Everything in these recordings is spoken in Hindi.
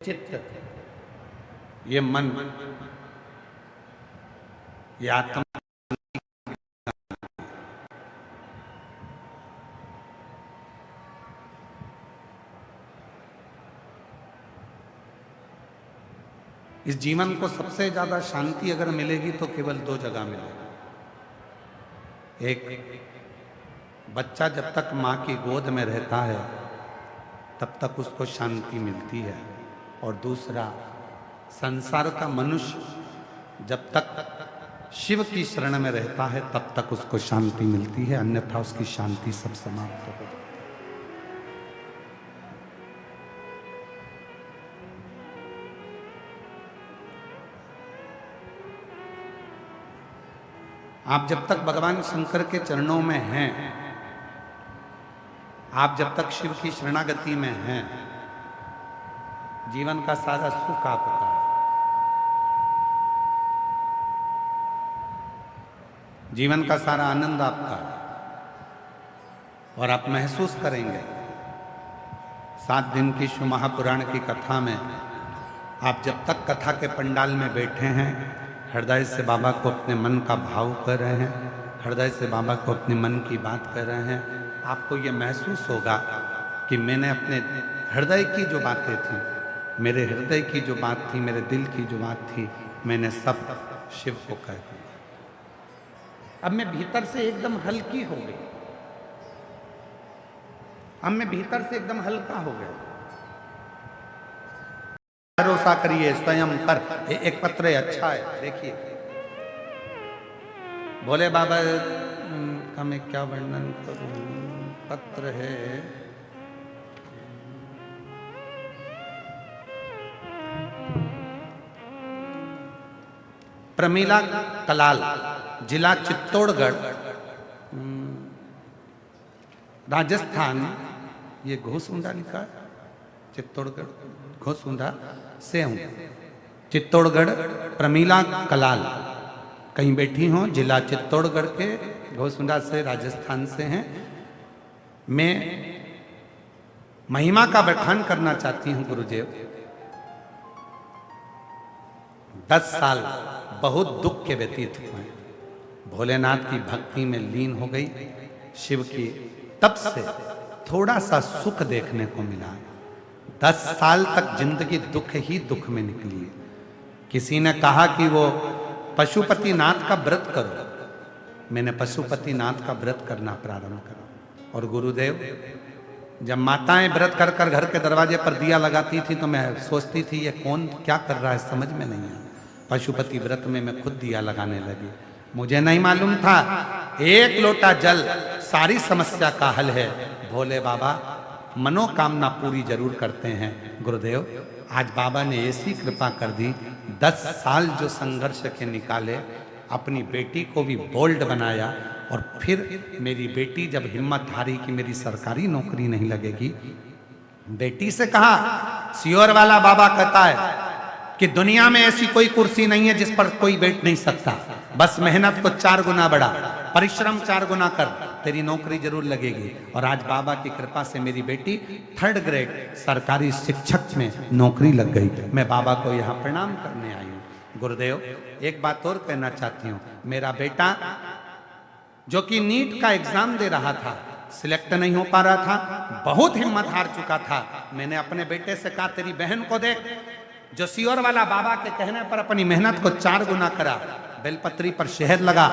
चित्त, ये मन, ये आत्मा, इस जीवन को सबसे ज्यादा शांति अगर मिलेगी तो केवल दो जगह मिलेगी। एक, बच्चा जब तक माँ की गोद में रहता है तब तक उसको शांति मिलती है, और दूसरा, संसार का मनुष्य जब तक शिव की शरण में रहता है तब तक उसको शांति मिलती है, अन्यथा उसकी शांति सब समाप्त हो जाती है। आप जब तक भगवान शंकर के चरणों में हैं, आप जब तक शिव की शरणागति में हैं, जीवन का सारा सुख आपका है, जीवन का सारा आनंद आपका है, और आप महसूस करेंगे 7 दिन की शिव महापुराण की कथा में आप जब तक कथा के पंडाल में बैठे हैं, हृदय से बाबा को अपने मन का भाव कर रहे हैं, हृदय से बाबा को अपने मन की बात कर रहे हैं, आपको ये महसूस होगा कि मैंने अपने हृदय की जो बातें थी, मेरे हृदय की जो बात थी, मेरे दिल की जो बात थी, मैंने सब शिव को कह दिया। अब मैं भीतर से एकदम हल्की हो गई, अब मैं भीतर से एकदम हल्का हो गया। भरोसा करिए, स्वयं पर। एक पत्र है, अच्छा है, देखिए। बोले बाबा का मैं क्या वर्णन करूं, पत्र है, प्रमीला कलाल, जिला चित्तौड़गढ़, राजस्थान। ये घोसुंडा लिखा है, चित्तौड़गढ़ घोसुंडा से हूं। चित्तौड़गढ़ प्रमीला कलाल, कहीं बैठी हो, जिला चित्तौड़गढ़ के, घोसुंडा से, राजस्थान से हैं। मैं महिमा का बखान करना चाहती हूं गुरुदेव। 10 साल बहुत दुख के व्यतीत हुए, भोलेनाथ की भक्ति में लीन हो गई, शिव की, तब से थोड़ा सा सुख देखने को मिला। 10 साल तक जिंदगी दुख ही दुख में निकली है। किसी ने कहा कि वो पशुपतिनाथ का व्रत करो, मैंने पशुपतिनाथ का व्रत करना प्रारंभ करा। और गुरुदेव, जब माताएं व्रत कर कर घर के दरवाजे पर दिया लगाती थी तो मैं सोचती थी ये कौन क्या कर रहा है, समझ में नहीं आया। पशुपति व्रत में मैं खुद दिया लगाने लगी। मुझे नहीं मालूम था 1 लोटा जल सारी समस्या का हल है। भोले बाबा मनोकामना पूरी जरूर करते हैं। गुरुदेव, आज बाबा ने ऐसी कृपा कर दी, 10 साल जो संघर्ष के निकाले, अपनी बेटी को भी बोल्ड बनाया। और फिर मेरी बेटी जब हिम्मत हारी कि मेरी सरकारी नौकरी नहीं लगेगी, बेटी से कहा, सियोर वाला बाबा कहता है कि दुनिया में ऐसी कोई कुर्सी नहीं है जिस पर कोई बैठ नहीं सकता, बस मेहनत को 4 गुना बढ़ा, परिश्रम 4 गुना कर, तेरी नौकरी जरूर लगेगी। और आज बाबा की कृपा से मेरी बेटी 3rd ग्रेड सरकारी शिक्षक में नौकरी लग गई। मैं बाबा को यहाँ प्रणाम करने आई हूँ। गुरुदेव, एक बात और कहना चाहती हूँ। मेरा बेटा जो कि नीट का एग्जाम दे रहा था, सिलेक्ट नहीं हो पा रहा था, बहुत हिम्मत हार चुका था। मैंने अपने बेटे से कहा, तेरी बहन को देख, जो सियोर वाला बाबा के कहने पर अपनी मेहनत को 4 गुना करा, बेलपत्री पर शहद लगा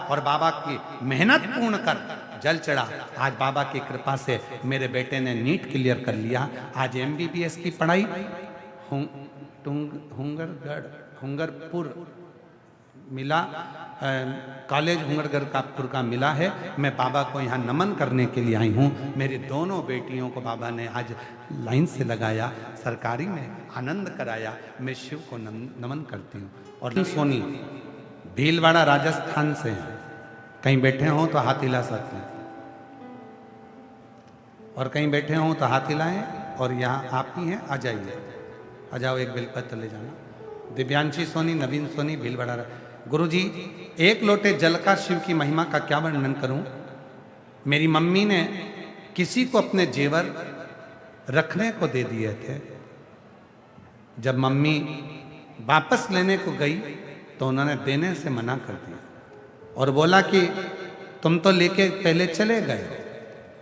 और बाबा की मेहनत पूर्ण कर जल चढ़ा। आज बाबा की कृपा से मेरे बेटे ने नीट क्लियर कर लिया। आज MBBS की पढ़ाई हुंगरपुर मिला, कॉलेज हुंगरपुर का मिला है। मैं बाबा को यहाँ नमन करने के लिए आई हूँ। मेरी दोनों बेटियों को बाबा ने आज लाइन से लगाया, सरकारी में आनंद कराया। मैं शिव को नमन करती हूँ। और सोनी भीलवाड़ा राजस्थान से हैं, कहीं बैठे हों तो हाथ हिला सकते हैं, और कहीं बैठे हों तो हाथ हिलाएं। और यहाँ आप ही हैं, आ जाइए, आ जाओ, एक बेलपत्र ले जाना। दिव्यांशी सोनी, नवीन सोनी, भीलवाड़ा। गुरुजी, 1 लोटे जल का शिव की महिमा का क्या वर्णन करूं। मेरी मम्मी ने किसी को अपने जेवर रखने को दे दिए थे, जब मम्मी वापस लेने को गई तो उन्होंने देने से मना कर दिया और बोला कि तुम तो लेके पहले चले गए।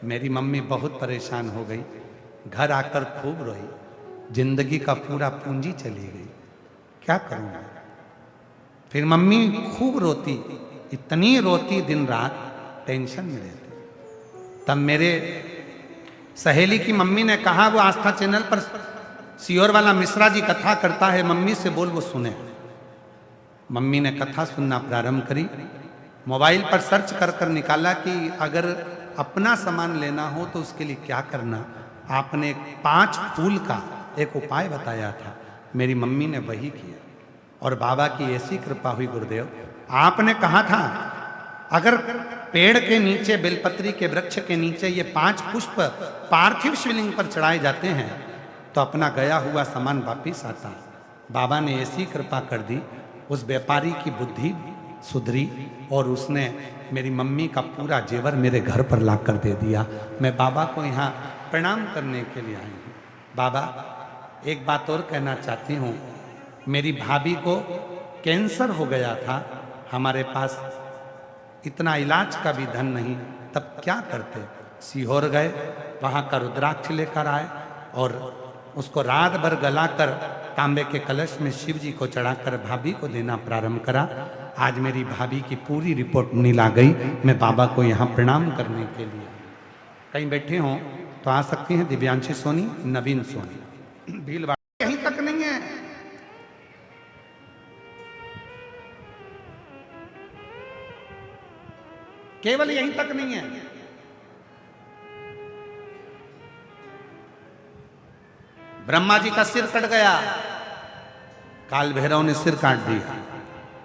मेरी मम्मी बहुत परेशान हो गई, घर आकर खूब रोई, जिंदगी का पूरा पूंजी चली गई, क्या करूँगा। फिर मम्मी खूब रोती, इतनी रोती दिन रात, टेंशन में रहती। तब मेरे सहेली की मम्मी ने कहा, वो आस्था चैनल पर सियोर वाला मिश्रा जी कथा करता है, मम्मी से बोल वो सुने। मम्मी ने कथा सुनना प्रारंभ करी। मोबाइल पर सर्च कर कर निकाला कि अगर अपना सामान लेना हो तो उसके लिए क्या करना। आपने 5 फूल का एक उपाय बताया था, मेरी मम्मी ने वही किया और बाबा की ऐसी कृपा हुई गुरुदेव। आपने कहा था अगर पेड़ के नीचे, बेलपत्री के वृक्ष के नीचे ये 5 पुष्प पार्थिव शिवलिंग पर चढ़ाए जाते हैं तो अपना गया हुआ सामान वापिस आता। बाबा ने ऐसी कृपा कर दी, उस व्यापारी की बुद्धि सुधरी और उसने मेरी मम्मी का पूरा जेवर मेरे घर पर ला कर दे दिया। मैं बाबा को यहाँ प्रणाम करने के लिए आई हूँ। बाबा, एक बात और कहना चाहती हूँ, मेरी भाभी को कैंसर हो गया था, हमारे पास इतना इलाज का भी धन नहीं, तब क्या करते। सीहोर गए, वहाँ का रुद्राक्ष लेकर आए और उसको रात भर गलाकर तांबे के कलश में शिव जी को चढ़ाकर भाभी को देना प्रारंभ करा। आज मेरी भाभी की पूरी रिपोर्ट नील आ गई। मैं बाबा को यहाँ प्रणाम करने के लिए, कहीं बैठे हों तो आ सकती हैं दिव्यांशी सोनी, नवीन सोनी, भीलवाड़ा यहीं तक नहीं है। केवल यहीं तक नहीं है, ब्रह्मा जी का सिर कट गया, काल भैरव ने सिर काट दिया,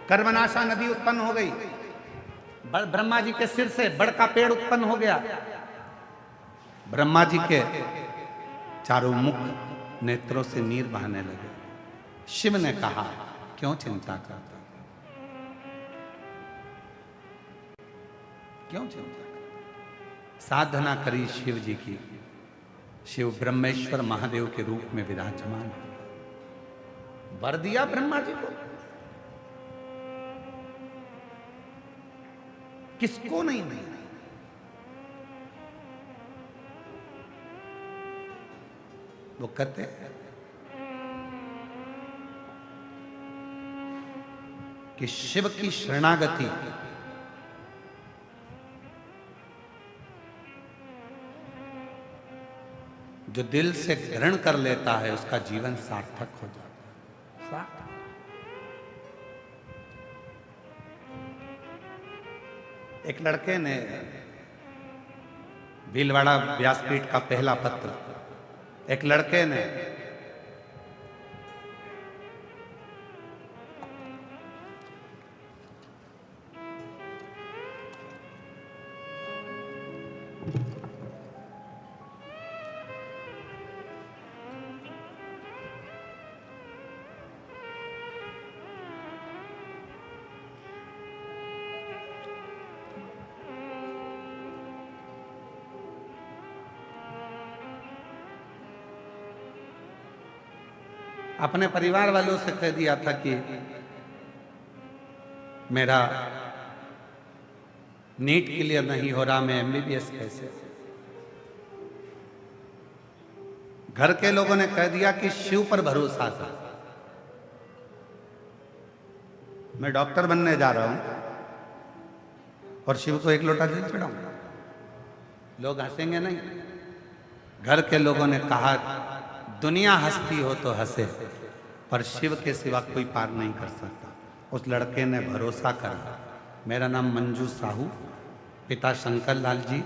कर्मनाशा नदी उत्पन्न हो गई, ब्रह्मा जी के सिर से बड़ का पेड़ उत्पन्न हो गया। ब्रह्मा जी के चारों मुख नेत्रों से नीर बहने लगे। शिव ने कहा, क्यों चिंता करता, क्यों चिंता करता। साधना करी शिव जी की, शिव ब्रह्मेश्वर महादेव के रूप में विराजमान, वर दिया ब्रह्मा जी को। किसको नहीं दिया। वो कहते कि शिव की शरणागति जो दिल से ग्रहण कर लेता है उसका जीवन सार्थक हो जाता है। सार्थक। एक लड़के ने भीलवाड़ा व्यासपीठ का पहला पत्र, एक लड़के ने अपने परिवार वालों से कह दिया था कि मेरा नीट क्लियर नहीं हो रहा, मैं एमबीबीएस कैसे। घर के लोगों ने कह दिया कि शिव पर भरोसा था, मैं डॉक्टर बनने जा रहा हूं और शिव को 1 लोटा जल चढ़ाऊंगा। लोग हंसेंगे नहीं। घर के लोगों ने कहा दुनिया हंसती हो तो हंसे, पर शिव के सिवा कोई पार नहीं कर सकता। उस लड़के ने भरोसा करा। मेरा नाम मंजू साहू, पिता शंकर लाल जी,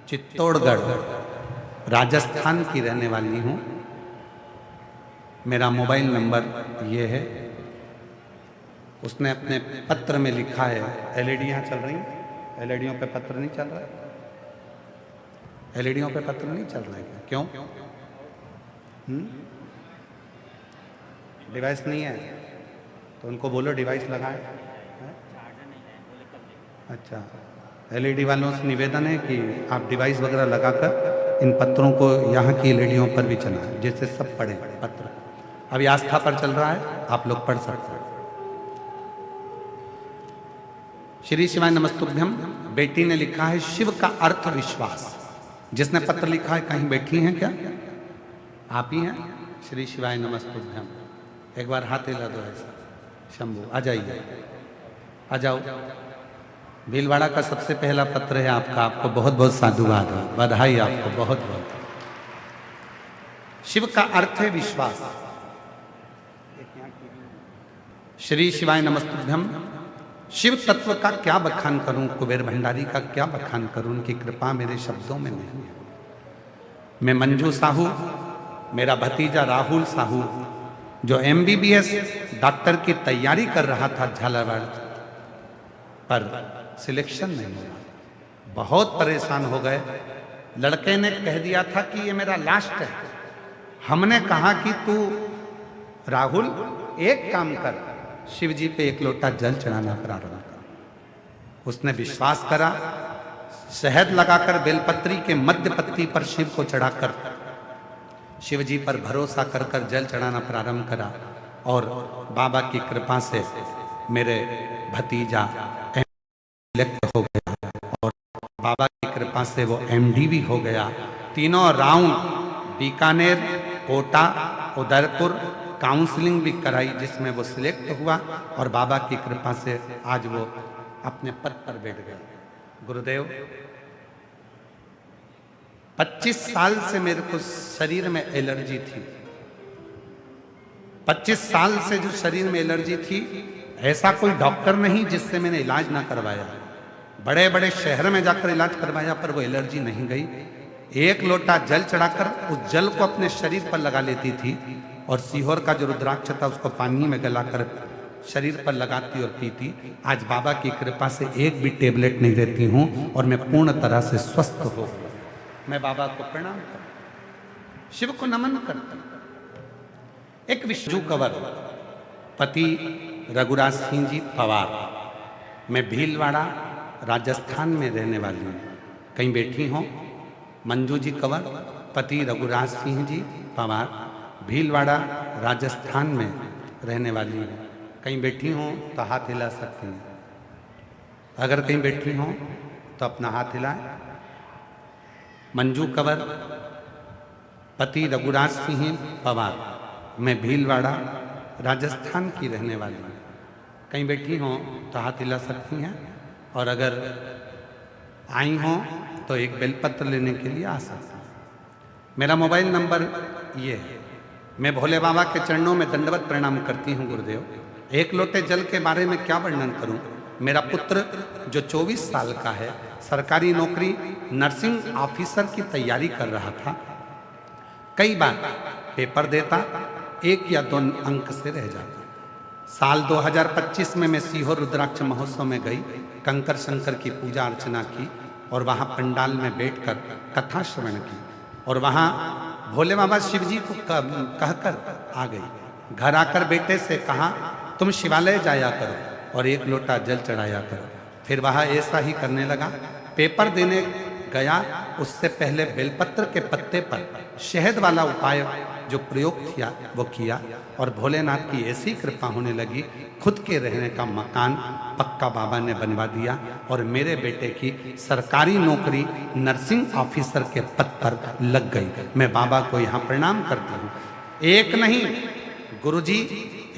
चित्तौड़गढ़ राजस्थान की रहने वाली हूँ। मेरा मोबाइल नंबर ये है। उसने अपने पत्र में लिखा है, एलईडियाँ चल रही हैं, एलईडियों पे पत्र नहीं चल रहा है, एलईडियों पे पत्र नहीं चल रहा है क्या? क्यों? डिवाइस नहीं है तो उनको बोलो डिवाइस लगाए। अच्छा, एलईडी वालों से निवेदन है कि आप डिवाइस वगैरह लगाकर इन पत्रों को यहाँ की एलईडियों पर भी चलाएं, जिससे सब पढ़ें पत्र। अभी आस्था पर चल रहा है, आप लोग पढ़ सकते हैं। श्री शिवाय नमस्तुभ्यम। बेटी ने लिखा है शिव का अर्थ विश्वास। जिसने पत्र लिखा है कहीं बैठी हैं क्या? आप ही हैं? श्री शिवाय नमस्तुभ्यम। एक बार हाथ हिला दो ऐसा। शंभू आ जाइए, आ जाओ। भीलवाड़ा का सबसे पहला पत्र है आपका, आपको बहुत बहुत साधुवाद, बधाई आपको बहुत बहुत। शिव का अर्थ है विश्वास। श्री शिवाय नमस्तुभ्यम। शिव तत्व का क्या बखान करूं, कुबेर भंडारी का क्या बखान करूं, उनकी कृपा मेरे शब्दों में नहीं है। मैं मंजू साहू, मेरा भतीजा राहुल साहू जो MBBS डॉक्टर की तैयारी कर रहा था झालावाड़, पर सिलेक्शन नहीं हुआ, बहुत परेशान हो गए। लड़के ने कह दिया था कि ये मेरा लास्ट है। हमने कहा कि तू राहुल एक काम कर, शिव जी पे एक लोटा जल चढ़ाना प्रारंभ कर। उसने विश्वास करा, शहद लगाकर बेलपत्री के मध्य पत्ती पर शिव को चढ़ाकर शिव जी पर भरोसा कर कर जल चढ़ाना प्रारंभ करा, और बाबा की कृपा से मेरे भतीजा सिलेक्ट हो गया, और बाबा की कृपा से वो MD भी हो गया। तीनों राउंड बीकानेर, कोटा, उदयपुर काउंसलिंग भी कराई, जिसमें वो सिलेक्ट हुआ, और बाबा की कृपा से आज वो अपने पद पर बैठ गए। गुरुदेव, 25 साल से मेरे को शरीर में एलर्जी थी। 25 साल से जो शरीर में एलर्जी थी, ऐसा कोई डॉक्टर नहीं जिससे मैंने इलाज ना करवाया। बड़े बड़े शहर में जाकर इलाज करवाया, पर वो एलर्जी नहीं गई। एक लोटा जल चढ़ाकर उस जल को अपने शरीर पर लगा लेती थी, और सीहोर का जो रुद्राक्ष था उसको पानी में गलाकर शरीर पर लगाती और पीती। आज बाबा की कृपा से एक भी टेबलेट नहीं लेती हूं, और मैं पूर्ण तरह से स्वस्थ हो। मैं बाबा को प्रणाम करता, शिव को नमन करता। एक विष्णु कंवर, पति रघुराज सिंह जी पवार, मैं भीलवाड़ा राजस्थान में रहने वाली हूँ। कहीं बैठी हो? मंजू जी कंवर, पति रघुराज सिंह जी पवार, भीलवाड़ा राजस्थान में रहने वाली हूँ। कहीं बैठी हो तो हाथ हिला सकती हैं। अगर कहीं बैठी हो तो अपना हाथ हिलाएं। मंजू कंवर, पति रघुराज सिंह पवार, मैं भीलवाड़ा राजस्थान की रहने वाली हूँ। कहीं बैठी हो तो हाथ हिला सकती हैं, और अगर आई हो तो एक बेलपत्र लेने के लिए आ सकती हैं। मेरा मोबाइल नंबर ये है। मैं भोले बाबा के चरणों में दंडवत प्रणाम करती हूँ। गुरुदेव, एक लोटे जल के बारे में क्या वर्णन करूं। मेरा पुत्र जो 24 साल का है, सरकारी नौकरी नर्सिंग ऑफिसर की तैयारी कर रहा था। कई बार पेपर देता, 1 या 2 अंक से रह जाता। साल 2025 में मैं सीहोर रुद्राक्ष महोत्सव में गई, कंकर शंकर की पूजा अर्चना की, और वहाँ पंडाल में बैठकर कथा श्रवण की, और वहाँ भोले बाबा शिव जी को कहकर आ गई। घर आकर बेटे से कहा, तुम शिवालय जाया करो और एक लोटा जल चढ़ाया करो। फिर वहाँ ऐसा ही करने लगा। पेपर देने गया, उससे पहले बेलपत्र के पत्ते पर शहद वाला उपाय जो प्रयोग किया वो किया, और भोलेनाथ की ऐसी कृपा होने लगी, खुद के रहने का मकान पक्का बाबा ने बनवा दिया, और मेरे बेटे की सरकारी नौकरी नर्सिंग ऑफिसर के पद पर लग गई। मैं बाबा को यहाँ प्रणाम करती हूँ। एक नहीं गुरुजी,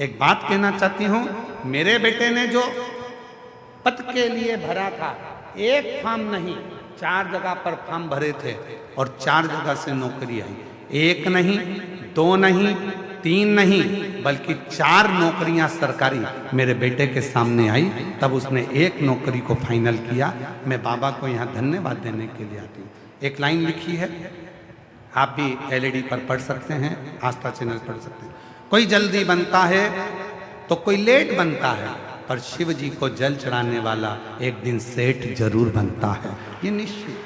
एक बात कहना चाहती हूँ, मेरे बेटे ने जो पद के लिए भरा था, एक फॉर्म नहीं 4 जगह पर फॉर्म भरे थे, और 4 जगह से नौकरी आई। 1 नहीं, 2 नहीं, 3 नहीं, बल्कि 4 नौकरियां सरकारी मेरे बेटे के सामने आई। तब उसने एक नौकरी को फाइनल किया। मैं बाबा को यहाँ धन्यवाद देने के लिए आती हूँ। एक लाइन लिखी है, आप भी LED पर पढ़ सकते हैं, आस्था चैनल पढ़ सकते हैं। कोई जल्दी बनता है तो कोई लेट बनता है, पर शिव जी को जल चढ़ाने वाला एक दिन सेठ जरूर बनता है, ये निश्चित।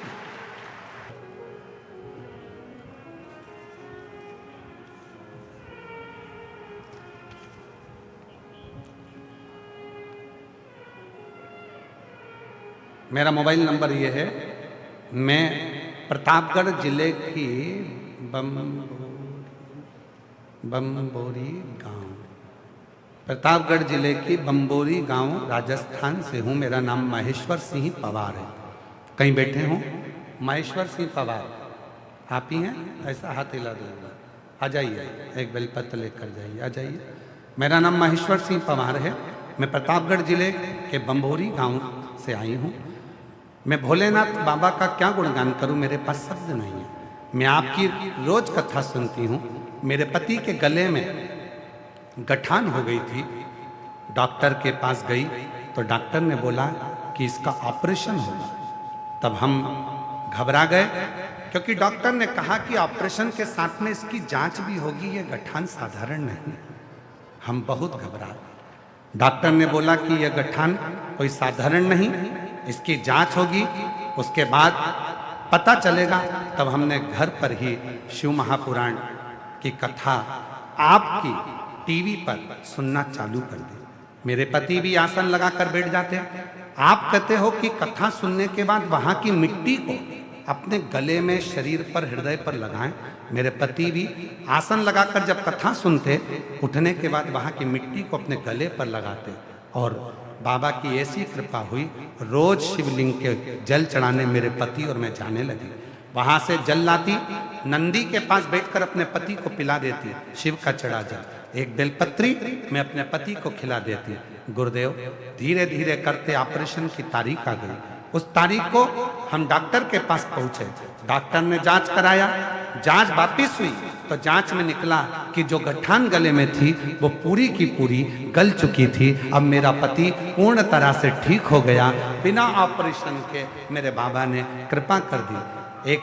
मेरा मोबाइल नंबर ये है। मैं प्रतापगढ़ जिले की बम्बोरी गांव, प्रतापगढ़ जिले की बम्बोरी गांव, राजस्थान से हूँ। मेरा नाम महेश्वर सिंह पवार है। कहीं बैठे हों? महेश्वर सिंह पवार आप ही हैं? ऐसा हाथ हिला दूंगा। आ जाइए, एक बेलपत्र लेकर जाइए, आ जाइए। मेरा नाम महेश्वर सिंह पवार है। मैं प्रतापगढ़ जिले के बम्बोरी गांव से आई हूँ। मैं भोलेनाथ बाबा का क्या गुणगान करूं, मेरे पास शब्द नहीं है। मैं आपकी रोज कथा सुनती हूँ। मेरे पति के गले में गठान हो गई थी। डॉक्टर के पास गई तो डॉक्टर ने बोला कि इसका ऑपरेशन होगा। तब हम घबरा गए, क्योंकि डॉक्टर ने कहा कि ऑपरेशन के साथ में इसकी जांच भी होगी, ये गठान साधारण नहीं। हम बहुत घबराए। डॉक्टर ने बोला कि यह गठान कोई साधारण नहीं, इसकी जांच होगी, उसके बाद पता चलेगा। तब हमने घर पर ही शिव महापुराण की कथा आपकी टीवी पर सुनना चालू कर दी। मेरे पति भी आसन लगाकर बैठ जाते हैं। आप कहते हो कि कथा सुनने के बाद वहां की मिट्टी को अपने गले में, शरीर पर, हृदय पर लगाएं। मेरे पति भी आसन लगाकर जब कथा सुनते, उठने के बाद वहां की मिट्टी को अपने गले पर लगाते। और बाबा की ऐसी कृपा हुई, रोज शिवलिंग के जल चढ़ाने मेरे पति और मैं जाने लगी। वहां से जल लाती, नंदी के पास बैठकर अपने पति को पिला देती, शिव का चढ़ा जल। एक बेलपत्री मैं अपने पति को खिला देती। गुरुदेव, धीरे धीरे करते ऑपरेशन की तारीख आ गई। उस तारीख को हम डॉक्टर के पास पहुंचे। डॉक्टर ने जांच कराया, जांच वापिस हुई तो जांच में निकला कि जो गठान गले में थी वो पूरी की पूरी गल चुकी थी। अब मेरा पति पूर्ण तरह से ठीक हो गया। बिना ऑपरेशन के मेरे बाबा ने कृपा कर दी। एक